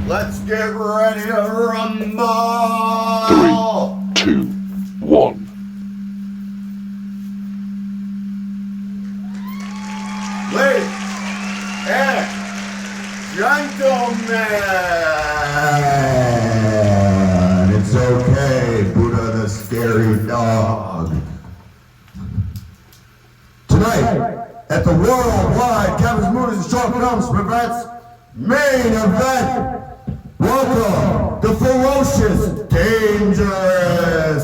Let's get ready to rumble! 3, 2, 1. Ladies and gentlemen, it's okay, Buddha the scary dog. Tonight, at the worldwide Kevin's Movies and Short Films presents main event. Welcome, the ferocious, dangerous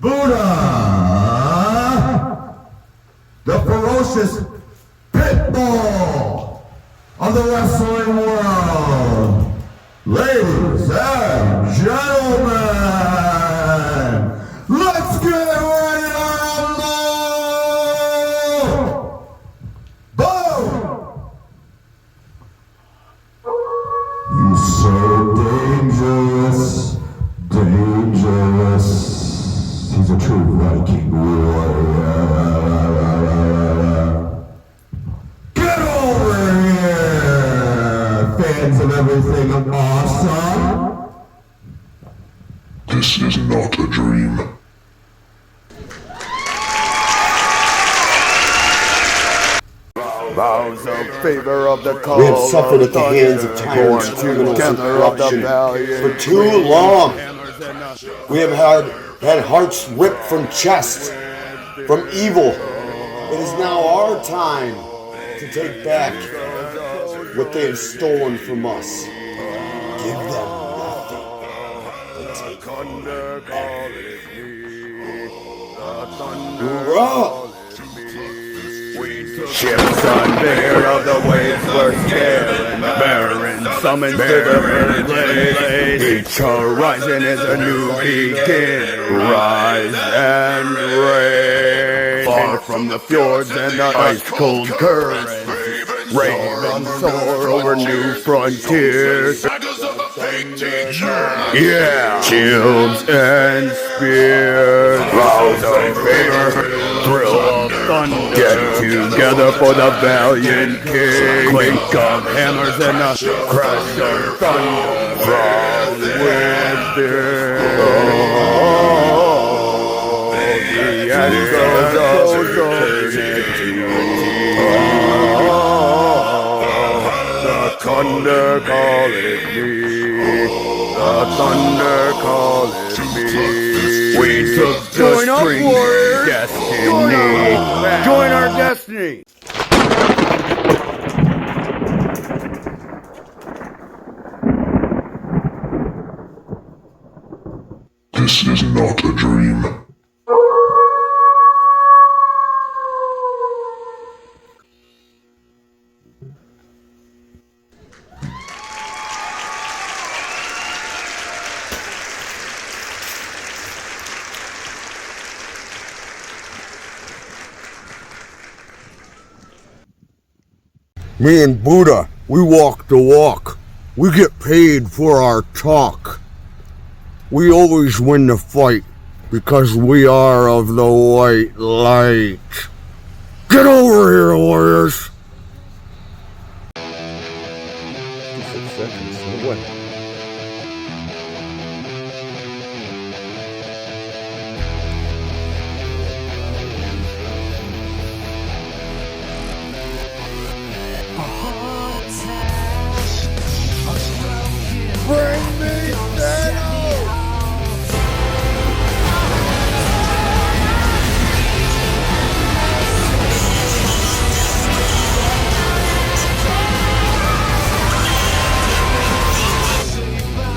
Buddha, the ferocious pit bull of the wrestling world. Ladies and gentlemen, let's get ready to rumble! Boom! You're so dangerous, dangerous. He's a true Viking warrior. Get over here, fans of everything awesome. This is not a dream. Vows of favor of the call. We have suffered at the hands of tyrants, criminals, and corruption for too long. We have had hearts ripped from chests, from evil. It is now our time to take back what they have stolen from us. Give them nothing, but take back. Hoorah! Ships unveiled of the waves were scared, Baron summoned to the place. Each horizon is a new beginning. Rise and reign. Far from the fjords and the ice-cold currents, ravens soar over new frontiers. Yeah, shields and spears. Vows of favor, thrill of thunder. Get together for the valiant king. Clink of hammers and a crash of thunder from within. The echoes of eternity. The thunder calleth me. The thunder calleth me. We took the string. Destiny. Join our destiny. This is not a dream. Me and Buddha, we walk the walk. We get paid for our talk. We always win the fight because we are of the white light. Get over here, warriors! Bring me Thanos!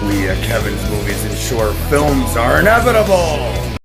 We at Kevin's Movies and Short Films are inevitable!